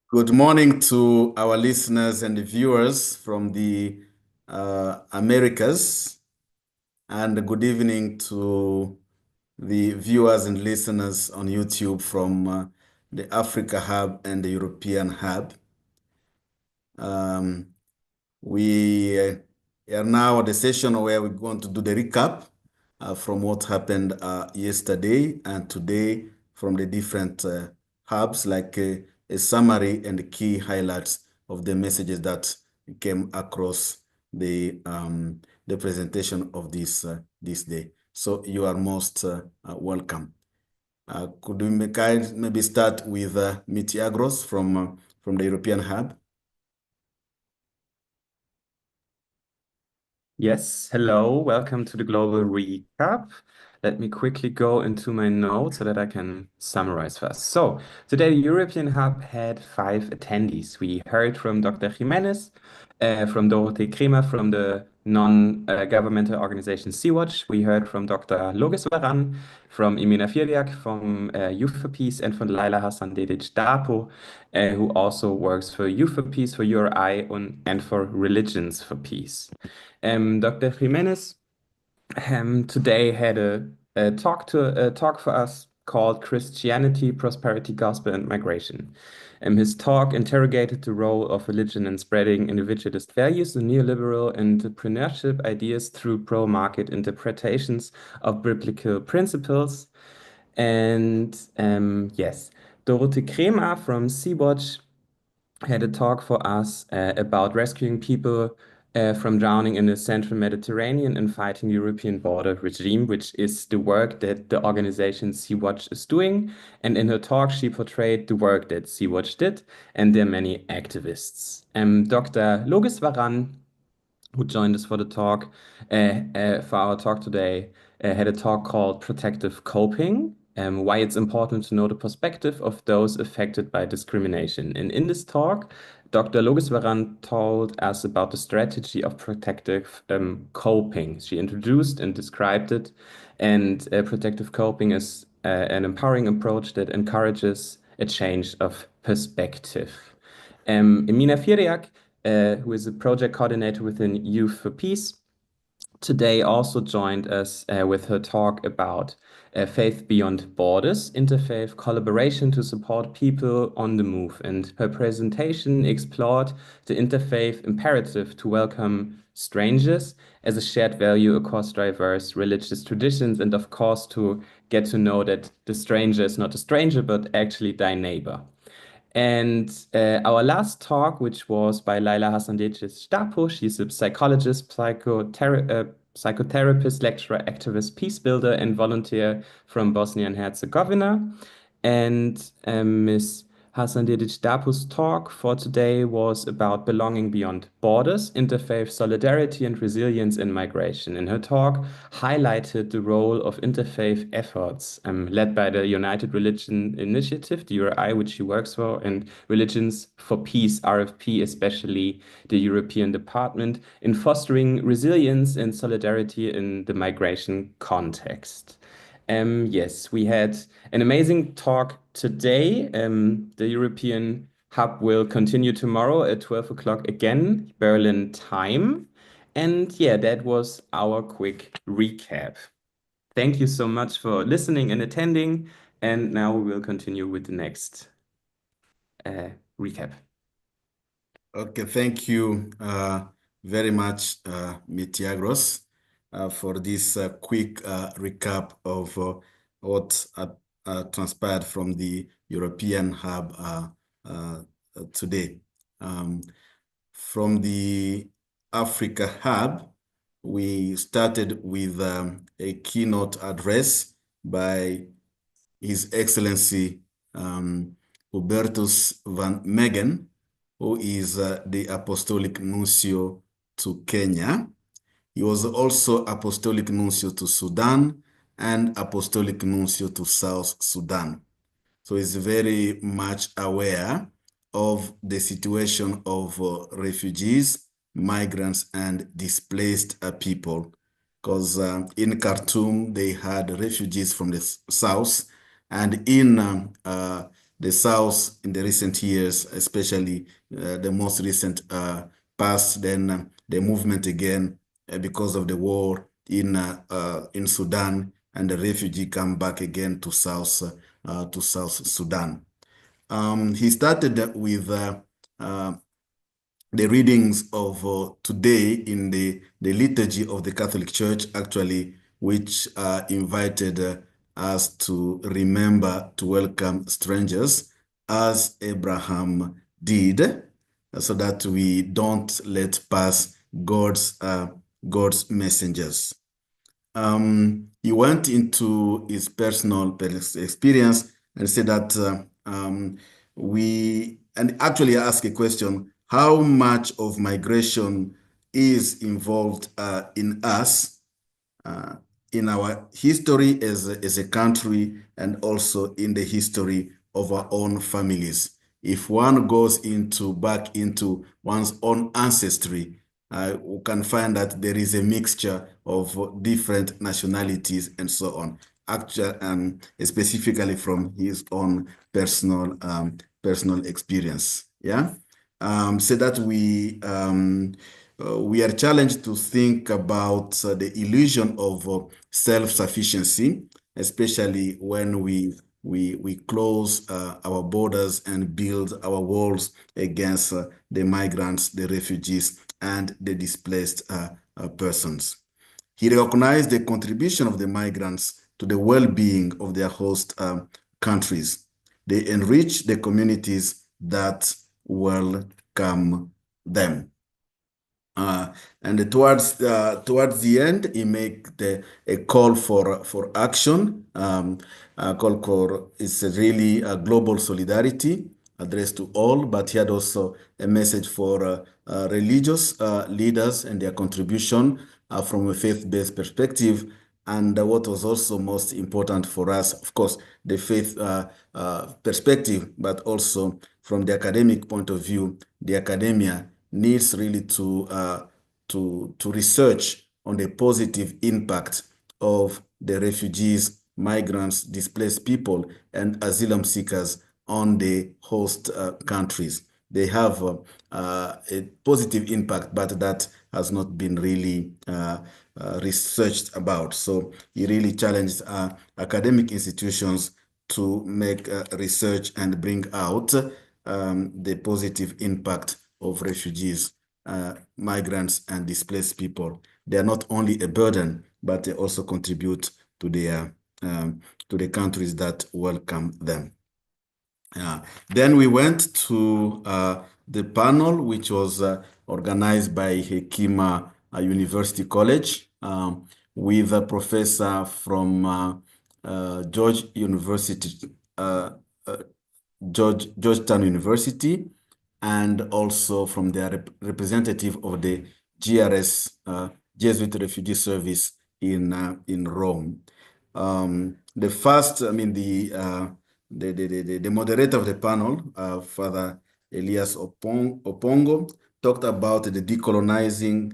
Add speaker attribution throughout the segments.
Speaker 1: Good morning to our listeners and viewers from the Americas, and good evening to the viewers and listeners on YouTube from the Africa Hub and the European Hub. Um, we are now at the session where we're going to do the recap from what happened yesterday and today from the different hubs, like a summary and the key highlights of the messages that came across the presentation of this day. So you are most welcome. Could we maybe start with Mitiagros from the European Hub?
Speaker 2: Yes, hello, welcome to the Global Recap. Let me quickly go into my notes so that I can summarize first. So, today the European Hub had 5 attendees. We heard from Dr. Jimenez, from Dorothee Kremer from the non-governmental organization Sea-Watch. We heard from Dr. Logiswaran, from Imina Firdiak, from Youth for Peace, and from Laila Hassan Dedic Dapo, who also works for Youth for Peace, for URI, and for Religions for Peace. Dr. Jimenez today had a talk for us called Christianity, Prosperity, Gospel, and Migration. His talk interrogated the role of religion in spreading individualist values and neoliberal entrepreneurship ideas through pro-market interpretations of biblical principles. And yes, Dorothee Kremer from Sea-Watch had a talk for us about rescuing people from drowning in the central Mediterranean and fighting European border regime, which is the work that the organization Sea-Watch is doing. And in her talk, she portrayed the work that Sea-Watch did, and there are many activists. Dr. Logiswaran, who joined us for the talk, for our talk today, had a talk called Protective Coping, why it's important to know the perspective of those affected by discrimination. And in this talk, Dr. Logiswaran told us about the strategy of protective coping. She introduced and described it, and protective coping is an empowering approach that encourages a change of perspective. Emina Firiak, who is a project coordinator within Youth for Peace, today also joined us with her talk about faith beyond borders, interfaith collaboration to support people on the move. And her presentation explored the interfaith imperative to welcome strangers as a shared value across diverse religious traditions, and of course, to get to know that the stranger is not a stranger, but actually thy neighbor. And our last talk, which was by Laila Hassan-Dedic Dapo, she's a psychologist, psychotherapist, lecturer, activist, peace builder, and volunteer from Bosnia and Herzegovina. And Ms. Hassan-Dedic Dapo's talk for today was about belonging beyond borders, interfaith solidarity, and resilience in migration. And her talk highlighted the role of interfaith efforts led by the United Religion Initiative, the URI, which she works for, and Religions for Peace, RFP, especially the European Department, in fostering resilience and solidarity in the migration context. Yes, we had an amazing talk today. The European Hub will continue tomorrow at 12 o'clock again, Berlin time. And yeah, that was our quick recap. Thank you so much for listening and attending. And now we will continue with the next recap.
Speaker 1: Okay, thank you very much, Mitiagros, for this quick recap of what transpired from the European Hub today. From the Africa Hub, we started with a keynote address by His Excellency Hubertus van Megen, who is the Apostolic Nuncio to Kenya. He was also Apostolic Nuncio to Sudan and Apostolic Nuncio to South Sudan. So he's very much aware of the situation of refugees, migrants, and displaced people. Because in Khartoum, they had refugees from the south, and in the South in the recent years, especially the most recent past, then the movement again because of the war in Sudan, and the refugee come back again to South Sudan. He started with the readings of today in the liturgy of the Catholic Church, actually, which invited us to remember to welcome strangers as Abraham did, so that we don't let pass God's messengers. He went into his personal experience and said that and actually asked a question: how much of migration is involved in us, in our history as a country, and also in the history of our own families? If one goes back into one's own ancestry, we can find that there is a mixture of different nationalities and so on. Actually, specifically from his own personal experience. Yeah, so that we are challenged to think about the illusion of self-sufficiency, especially when we close our borders and build our walls against the migrants, the refugees, and the displaced persons. He recognized the contribution of the migrants to the well-being of their host countries. They enrich the communities that welcome them. And towards the end, he made a call for action. Call for is really a global solidarity addressed to all, but he had also a message for religious leaders and their contribution from a faith-based perspective. And what was also most important for us, of course, the faith perspective, but also from the academic point of view, the academia needs really to research on the positive impact of the refugees, migrants, displaced people, and asylum seekers on the host countries. They have a positive impact, but that has not been really researched about. So he really challenged academic institutions to make research and bring out the positive impact of refugees, migrants, and displaced people. They are not only a burden, but they also contribute to the countries that welcome them. Then we went to the panel, which was organized by Hekima University College, with a professor from Georgetown University, and also from the representative of the GRS, Jesuit Refugee Service in Rome. The first, I mean, the moderator of the panel, Father Elias Opongo, talked about the decolonizing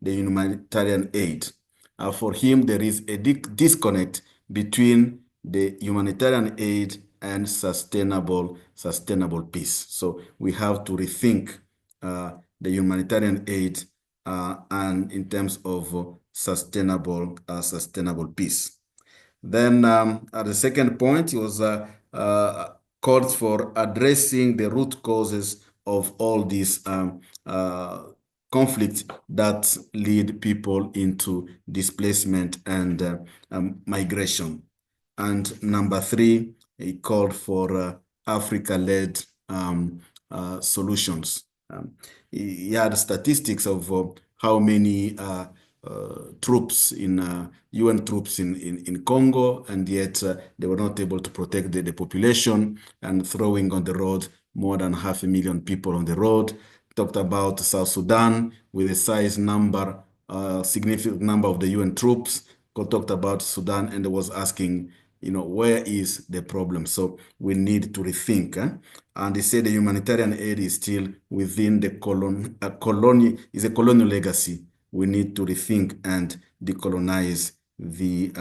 Speaker 1: the humanitarian aid. For him, there is a disconnect between the humanitarian aid and sustainable peace. So we have to rethink the humanitarian aid and in terms of sustainable peace. Then at the second point, it was called for addressing the root causes of all these conflicts that lead people into displacement and migration. And number three, he called for Africa-led solutions. He had statistics of how many troops UN troops in Congo, and yet they were not able to protect the population, and throwing on the road more than 500,000 people on the road. Talked about South Sudan with a significant number of the UN troops. Talked about Sudan and was asking, where is the problem? So we need to rethink. And they say the humanitarian aid is still within the is a colonial legacy. We need to rethink and decolonize the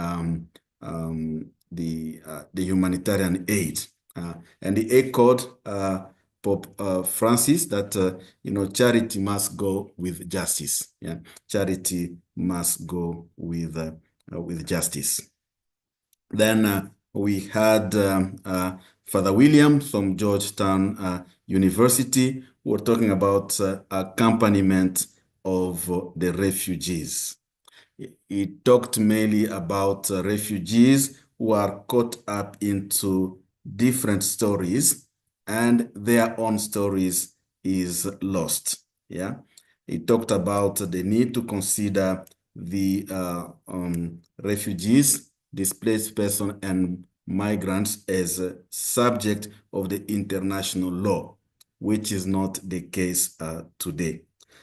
Speaker 1: humanitarian aid. And he echoed Pope Francis that charity must go with justice. Yeah, charity must go with justice. Then we had Father William from Georgetown University, who were talking about accompaniment of the refugees. He talked mainly about refugees who are caught up into different stories and their own stories is lost. Yeah. He talked about the need to consider the refugees, displaced persons, and migrants as a subject of the international law, which is not the case today.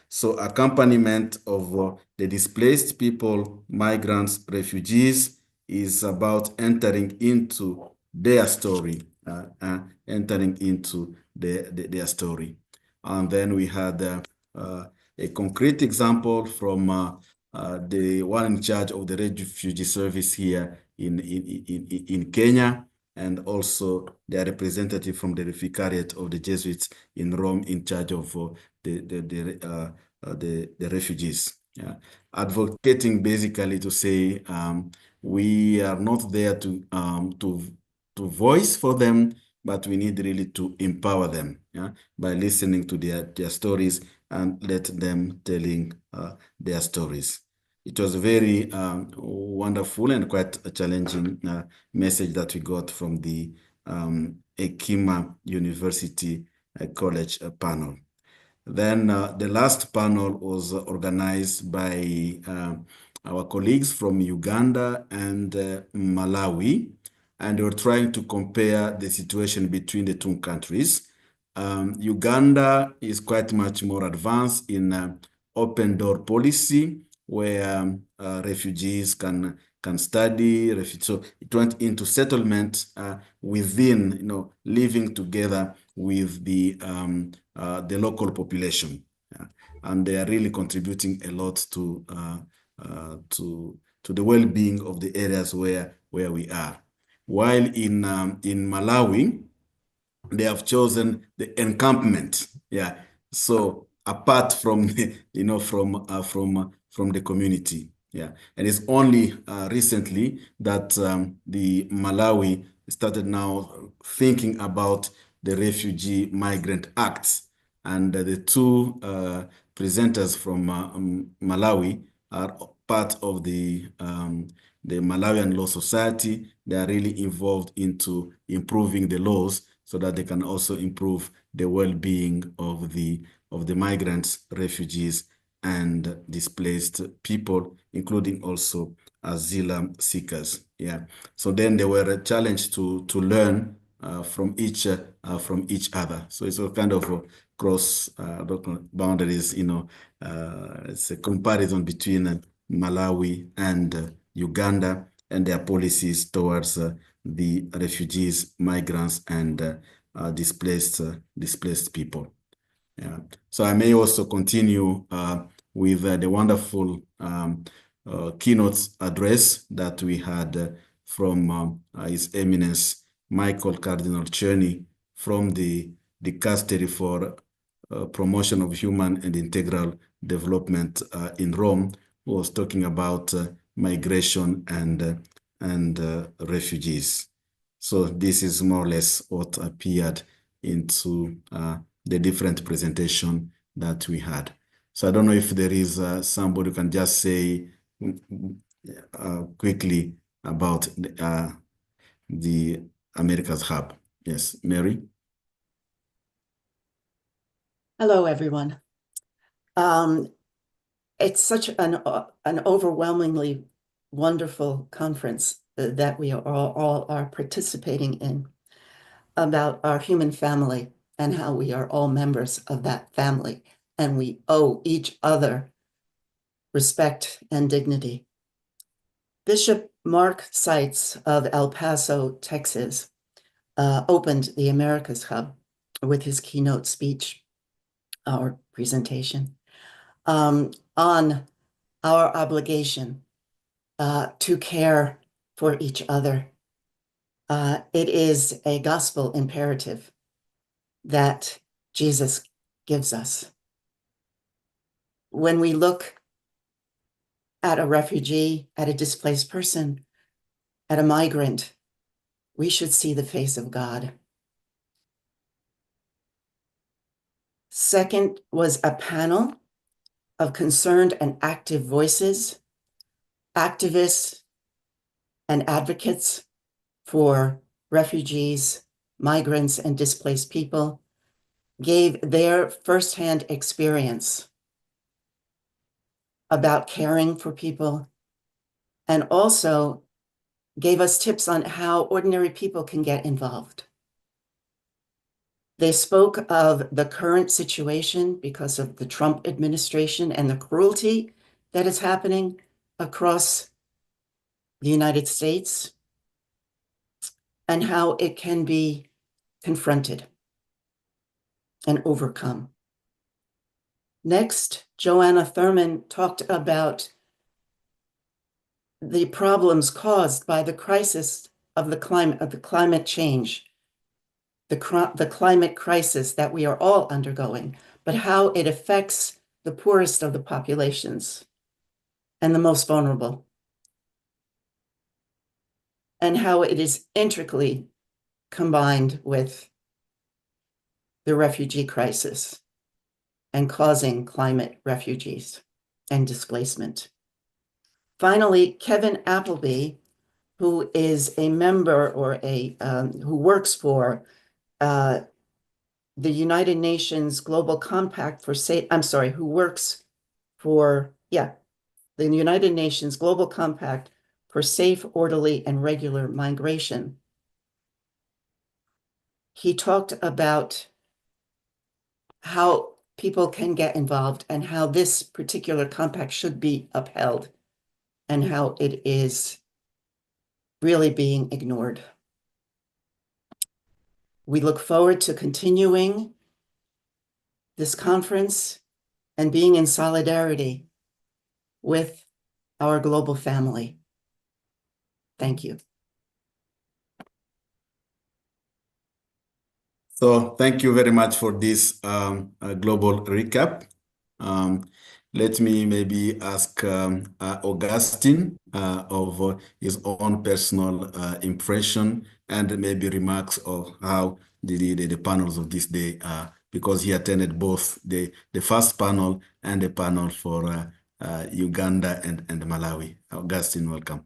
Speaker 1: So accompaniment of the displaced people, migrants, refugees is about entering into their story, entering into their story. And then we had a concrete example from the one in charge of the refugee service here in Kenya, and also the representative from the Vicariate of the Jesuits in Rome in charge of the refugees. Yeah. Advocating basically to say we are not there to voice for them, but we need really to empower them, yeah, by listening to their stories and let them telling their stories. It was a very wonderful and quite a challenging message that we got from the Ekima University College panel. Then the last panel was organized by our colleagues from Uganda and Malawi, and they were trying to compare the situation between the two countries. Uganda is quite much more advanced in open door policy, where refugees can study. So it went into settlement within, living together with the local population, and they are really contributing a lot to the well-being of the areas where we are. While in Malawi, they have chosen the encampment. Yeah. So apart from from the community. Yeah. And it's only recently that the Malawi started now thinking about the Refugee Migrant Act, and the two presenters from Malawi are part of the Malawian Law Society. They are really involved into improving the laws so that they can also improve the well-being of the migrants, refugees, and displaced people, including also asylum seekers. Yeah. So then they were challenged to learn from each other. So it's a kind of a cross boundaries. It's a comparison between Malawi and Uganda and their policies towards the refugees, migrants, and displaced people. Yeah. So I may also continue with the wonderful keynote address that we had from His Eminence Michael Cardinal Czerny from the Dicastery for Promotion of Human and Integral Development in Rome, who was talking about migration and refugees. So this is more or less what appeared into the different presentation that we had. So I don't know if there is somebody who can just say quickly about the Americas Hub. Yes, Mary?
Speaker 3: Hello, everyone. It's such an overwhelmingly wonderful conference that we all are participating in, about our human family and how we are all members of that family, and we owe each other respect and dignity. Bishop Mark Seitz of El Paso, Texas, opened the Americas Hub with his keynote speech or presentation on our obligation to care for each other It is a gospel imperative that Jesus gives us. When we look at a refugee, at a displaced person, at a migrant, we should see the face of God. Second was a panel of concerned and active voices, activists and advocates for refugees, migrants, and displaced people, gave their firsthand experience about caring for people, and also gave us tips on how ordinary people can get involved. They spoke of the current situation because of the Trump administration and the cruelty that is happening across the United States, and how it can be confronted and overcome. Next, Joanna Thurman talked about the problems caused by the crisis of the climate change, the climate crisis that we are all undergoing, but how it affects the poorest of the populations and the most vulnerable, and how it is intricately combined with the refugee crisis and causing climate refugees and displacement. Finally, Kevin Appleby, who is a member or who works for the United Nations Global Compact for who works for, the United Nations Global Compact for Safe, Orderly, and Regular Migration. He talked about how people can get involved and how this particular compact should be upheld and how it is really being ignored. We look forward to continuing this conference and being in solidarity with our global family. Thank you.
Speaker 1: So thank you very much for this global recap. Let me maybe ask Augustine of his own personal impression and maybe remarks of how the panels of this day, because he attended both the first panel and the panel for Uganda and Malawi. Augustine, welcome.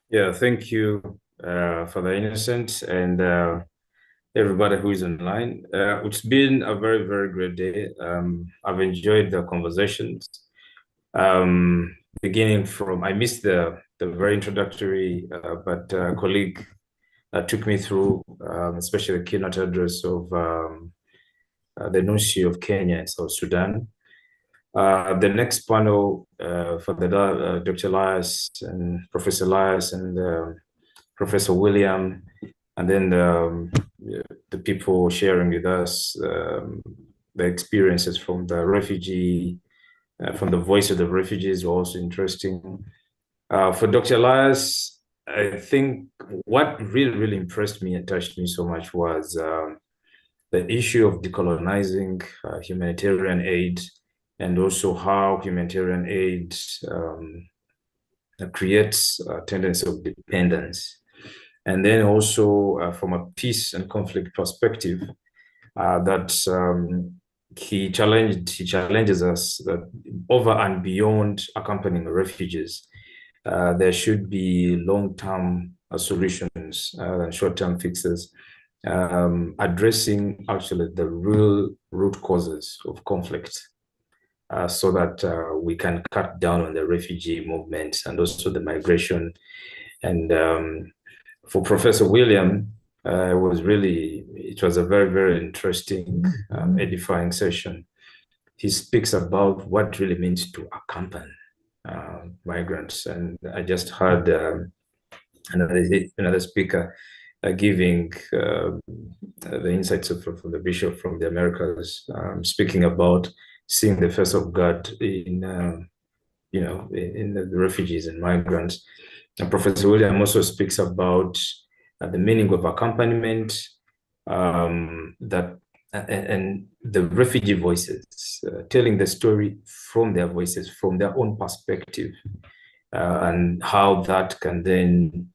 Speaker 4: Yeah, thank you for the innocent and everybody who is online. It's been a very, very great day. I've enjoyed the conversations. Beginning from, I missed the very introductory, but a colleague took me through, especially the keynote address of the Nuncio of Kenya and South Sudan. The next panel for the Dr. Elias and Professor Elias and Professor William, and then the people sharing with us the experiences from the refugee, from the voice of the refugees were also interesting. For Dr. Elias, I think what really, really impressed me and touched me so much was the issue of decolonizing humanitarian aid, and also how humanitarian aid creates a tendency of dependence. And then also from a peace and conflict perspective, that he challenges us that over and beyond accompanying refugees, there should be long-term solutions and short-term fixes, addressing actually the real root causes of conflict, so that we can cut down on the refugee movement and also the migration. And for Professor William, it was a very, very interesting, edifying session. He speaks about what really means to accompany migrants. And I just heard another speaker giving the insights from the bishop from the Americas, speaking about seeing the face of God in the refugees and migrants. And Professor William also speaks about the meaning of accompaniment, that and the refugee voices, telling the story from their voices, from their own perspective, and how that can then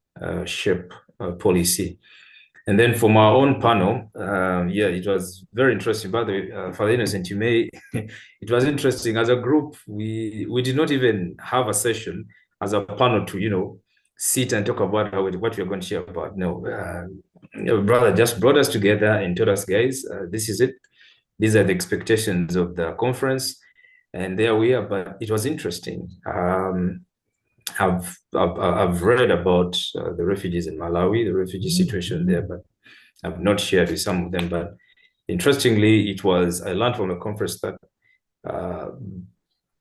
Speaker 4: shape policy. And then from our own panel, yeah, it was very interesting. By the way, Father Innocent, you may, it was interesting. As a group, we did not even have a session as a panel to, sit and talk about what we're going to share about. No, brother just brought us together and told us, guys, this is it. These are the expectations of the conference. And there we are, but it was interesting. I've read about the refugees in Malawi, the refugee situation there, but I've not shared with some of them. But interestingly, I learned from the conference that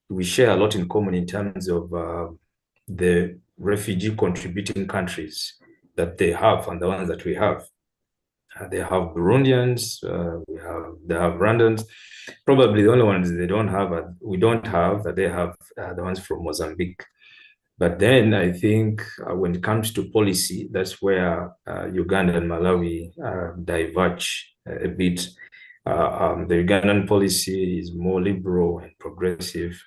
Speaker 4: we share a lot in common in terms of the refugee contributing countries that they have and the ones that we have. They have Burundians, they have Rwandans. Probably the only ones we don't have that they have the ones from Mozambique. But then I think when it comes to policy, that's where Uganda and Malawi diverge a bit. The Ugandan policy is more liberal and progressive.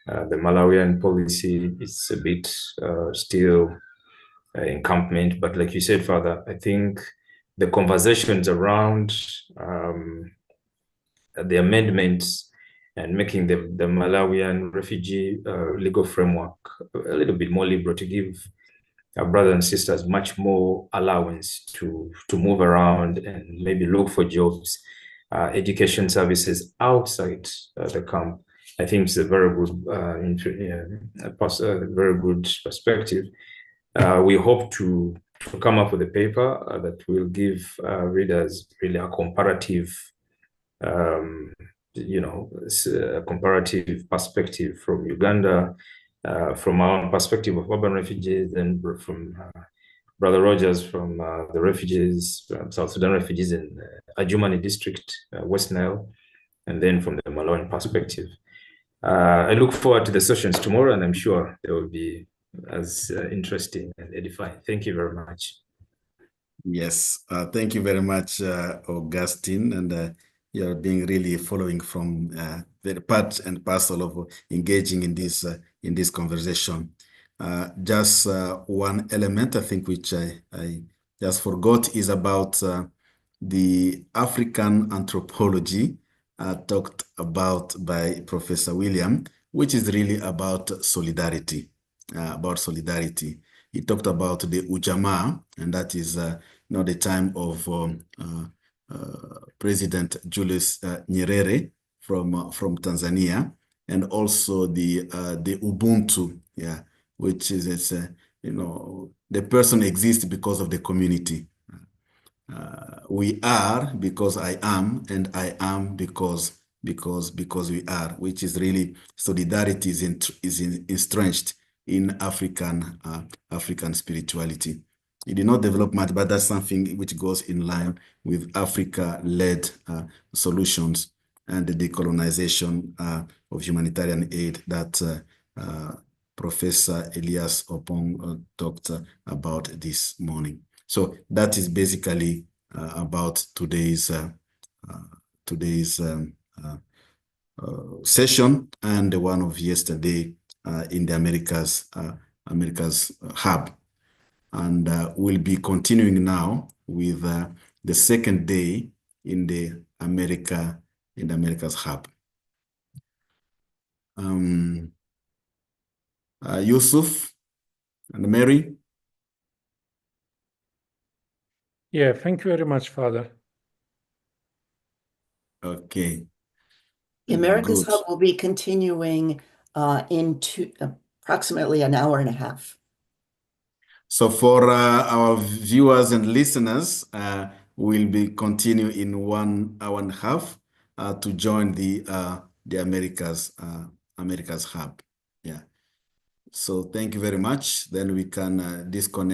Speaker 4: The Malawian policy is a bit still encampment. But like you said, Father, I think the conversations around the amendments and making the Malawian refugee legal framework a little bit more liberal to give our brothers and sisters much more allowance to move around and maybe look for jobs, education services outside the camp. I think it's a very good, very good perspective. We hope to come up with a paper that will give readers really a comparative a comparative perspective from Uganda, from our own perspective of urban refugees, and from Brother Rogers from the refugees, South Sudan refugees in Adjumani district, West Nile, and then from the Malawian perspective. I look forward to the sessions tomorrow, and I'm sure they will be as interesting and edifying. Thank you very much.
Speaker 1: Yes, thank you very much, Augustine, and you're being really following from the part and parcel of engaging in this conversation. Just one element I think which I just forgot is about the African anthropology talked about by Professor William, which is really about solidarity. He talked about the Ujamaa, and that is the time of President Julius Nyerere from Tanzania, and also the Ubuntu, which is the person exists because of the community. We are because I am, and I am because we are, which is really solidarity is entrenched in African spirituality. It did not develop much, but that's something which goes in line with Africa-led solutions and the decolonization of humanitarian aid that Professor Elias Opong talked about this morning. So that is basically about today's session and the one of yesterday in the Americas hub. And we'll be continuing now with the second day in the Americas hub. Yusuf and Mary.
Speaker 5: Yeah, thank you very much, Father.
Speaker 1: Okay.
Speaker 3: The Americas Hub will be continuing into approximately an hour and a half.
Speaker 1: So for our viewers and listeners, we'll be continue in 1 hour and a half to join the Americas Hub. Yeah. So thank you very much. Then we can disconnect.